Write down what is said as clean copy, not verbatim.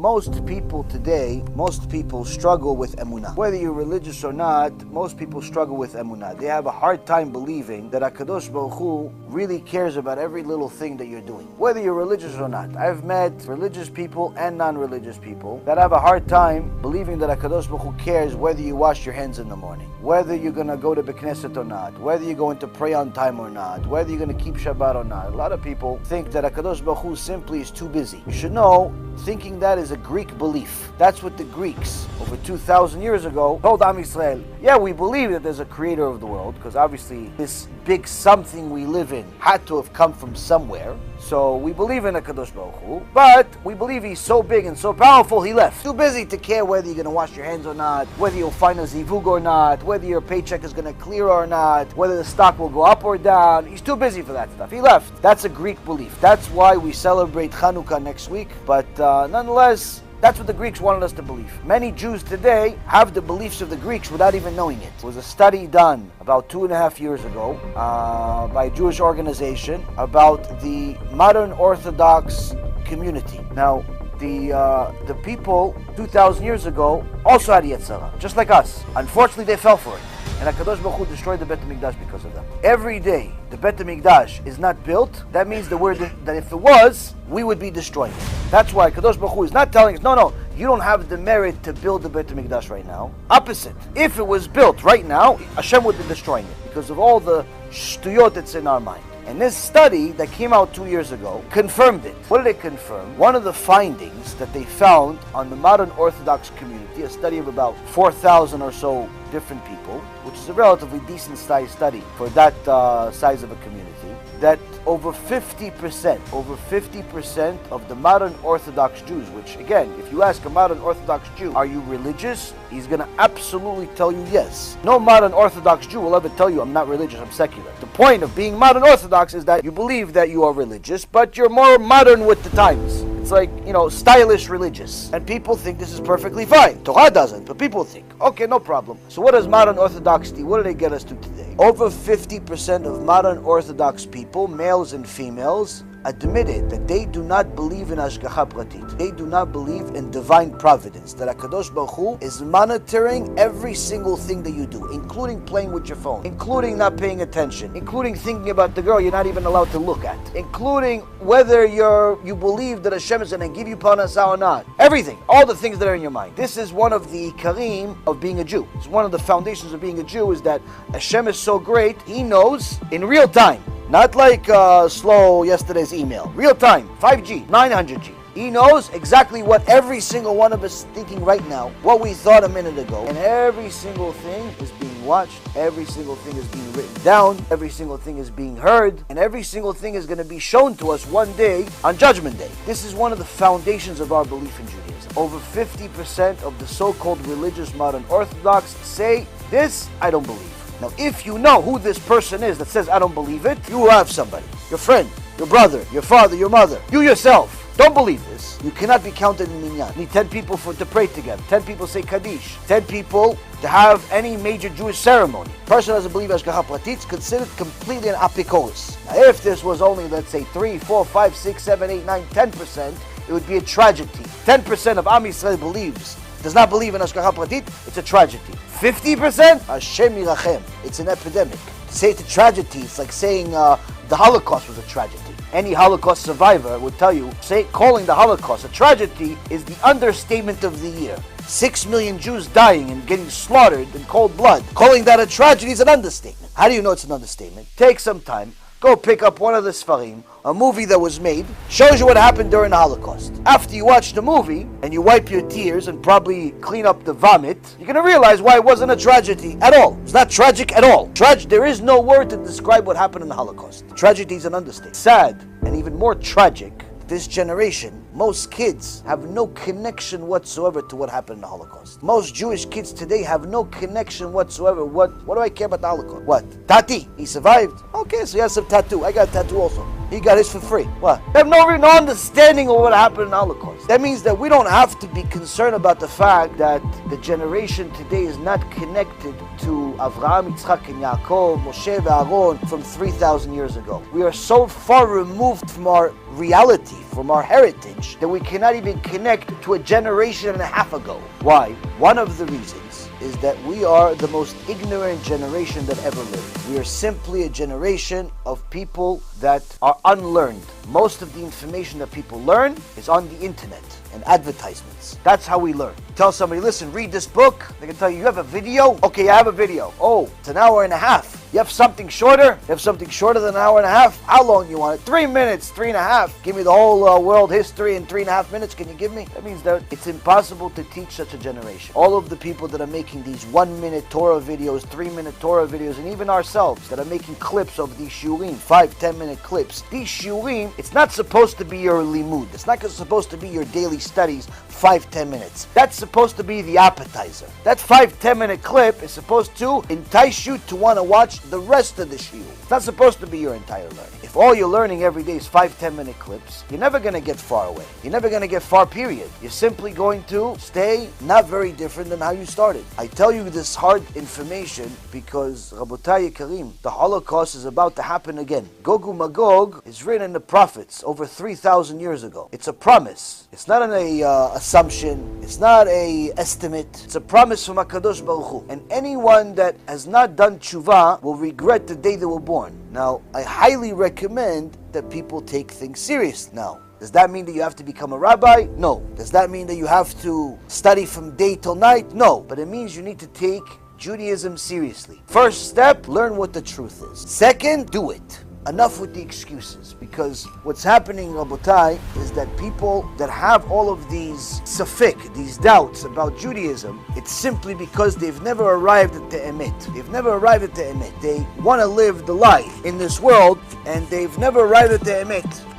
most people today, most people struggle with emunah. Whether you're religious or not, most people struggle with emunah. They have a hard time believing that HaKadosh Baruch Hu really cares about every little thing that you're doing. Whether you're religious or not. I've met religious people and non-religious people that have a hard time believing that HaKadosh Baruch Hu cares whether you wash your hands in the morning, whether you're going to go to Beknesset or not, whether you're going to pray on time or not, whether you're going to keep Shabbat or not. A lot of people think that HaKadosh Baruch Hu simply is too busy. You should know, thinking that is a Greek belief. That's what the Greeks, over 2,000 years ago, told Am Yisrael. Yeah, we believe that there's a creator of the world, because obviously this big something we live in had to have come from somewhere. So we believe in HaKadosh Baruch Hu, but we believe he's so big and so powerful, he left. Too busy to care whether you're going to wash your hands or not, whether you'll find a zivug or not, whether your paycheck is going to clear or not, whether the stock will go up or down. He's too busy for that stuff. He left. That's a Greek belief. That's why we celebrate Chanukah next week. But nonetheless, that's what the Greeks wanted us to believe. Many Jews today have the beliefs of the Greeks without even knowing it. There was a study done about 2.5 years ago by a Jewish organization about the modern Orthodox community. Now, the people 2,000 years ago also had Yetzer Hara, just like us. Unfortunately, they fell for it. And HaKadosh Baruch Hu destroyed the Beit HaMikdash because of them. Every day the Beit HaMikdash is not built, that means that if it was, we would be destroying it. That's why HaKadosh Baruch Hu is not telling us, no, you don't have the merit to build the Beit HaMikdash right now. Opposite. If it was built right now, Hashem would be destroying it because of all the shtuyot that's in our mind. And this study that came out 2 years ago confirmed it. What did it confirm? One of the findings that they found on the modern Orthodox community, a study of about 4,000 or so different people, which is a relatively decent sized study for that size of a community, that over 50% of the modern Orthodox Jews, which again, if you ask a modern Orthodox Jew, are you religious? He's going to absolutely tell you yes. No modern Orthodox Jew will ever tell you, I'm not religious, I'm secular. The point of being modern Orthodox is that you believe that you are religious, but you're more modern with the times. It's like, stylish religious. And people think this is perfectly fine. Torah doesn't, but people think, okay, no problem. So what does modern Orthodoxy, what do they get us to today? Over 50% of modern Orthodox people, males and females, admitted that they do not believe in Hashgacha Pratit. They do not believe in divine providence, that HaKadosh Baruch Hu is monitoring every single thing that you do, including playing with your phone, including not paying attention, including thinking about the girl you're not even allowed to look at, including whether you believe that Hashem is going to give you parnasah or not. Everything, all the things that are in your mind. This is one of the ikarim of being a Jew. It's one of the foundations of being a Jew, is that Hashem is so great, He knows in real time. Not like slow yesterday's email. Real time, 5G, 900G. He knows exactly what every single one of us is thinking right now, what we thought a minute ago. And every single thing is being watched. Every single thing is being written down. Every single thing is being heard. And every single thing is going to be shown to us one day on Judgment Day. This is one of the foundations of our belief in Judaism. Over 50% of the so-called religious modern Orthodox say, this I don't believe. Now, if you know who this person is that says, I don't believe it, you have somebody. Your friend, your brother, your father, your mother. You yourself don't believe this. You cannot be counted in minyan. You need 10 people to pray together. 10 people say Kaddish. 10 people to have any major Jewish ceremony. Person doesn't believe Hashgacha Pratit is considered completely an apikoros. Now, if this was only, let's say, 3, 4, 5, 6, 7, 8, 9, 10%, it would be a tragedy. 10% of Am Yisrael does not believe in Hashgacha Pratit, it's a tragedy. 50%? HaShem yirachem. It's an epidemic. To say it's a tragedy, it's like saying the Holocaust was a tragedy. Any Holocaust survivor would tell you, calling the Holocaust a tragedy is the understatement of the year. 6 million Jews dying and getting slaughtered in cold blood. Calling that a tragedy is an understatement. How do you know it's an understatement? Take some time. Go pick up one of the Sfarim, a movie that was made, shows you what happened during the Holocaust. After you watch the movie, and you wipe your tears and probably clean up the vomit, you're going to realize why it wasn't a tragedy at all. It's not tragic at all. There is no word to describe what happened in the Holocaust. Tragedy is an understatement. Sad, and even more tragic, this generation, most kids have no connection whatsoever to what happened in the Holocaust. Most Jewish kids today have no connection whatsoever. What do I care about the Holocaust? What? Tati, he survived? Okay, so he has some tattoo. I got a tattoo also. He got his for free. What? They have no understanding of what happened in the Holocaust. That means that we don't have to be concerned about the fact that the generation today is not connected to Avraham, Yitzchak, and Yaakov, Moshe, and Aaron from 3,000 years ago. We are so far removed from our reality, from our heritage, that we cannot even connect to a generation and a half ago. Why? One of the reasons is that we are the most ignorant generation that ever lived. We are simply a generation of people that are unlearned. Most of the information that people learn is on the internet and advertisements. That's how we learn. Tell somebody, listen, read this book. They can tell you, you have a video? Okay, I have a video. Oh, it's an hour and a half. You have something shorter? You have something shorter than an hour and a half? How long do you want it? 3 minutes, 3.5. Give me the whole world history in 3.5 minutes. Can you give me? That means that it's impossible to teach such a generation. All of the people that are making these 1-minute Torah videos, 3-minute Torah videos, and even ourselves that are making clips of these shiurim, 5-10 minute clips. These shiurim, it's not supposed to be your limud. It's not supposed to be your daily studies, 5-10 minutes. That's supposed to be the appetizer. That 5-10 minute clip is supposed to entice you to want to watch the rest of the shiur. It's not supposed to be your entire learning. If all you're learning every day is 5-10 minute clips, you're never going to get far away. You're never going to get far, period. You're simply going to stay not very different than how you started. I tell you this hard information because, Rabotai Yekarim, the Holocaust is about to happen again. Gog Magog is written in the prophets over 3,000 years ago. It's a promise. It's not an assumption. It's not a estimate. It's a promise from HaKadosh Baruch Hu. And anyone that has not done tshuva will regret the day they were born. Now, I highly recommend that people take things seriously. Now, does that mean that you have to become a rabbi? No. Does that mean that you have to study from day till night? No. But it means you need to take Judaism seriously. First step, learn what the truth is. Second, do it. Enough with the excuses, because what's happening, Rabotai, is that people that have all of these safek, these doubts about Judaism, it's simply because they've never arrived at the emet. They've never arrived at the emet. They want to live the life in this world, and they've never arrived at the emet.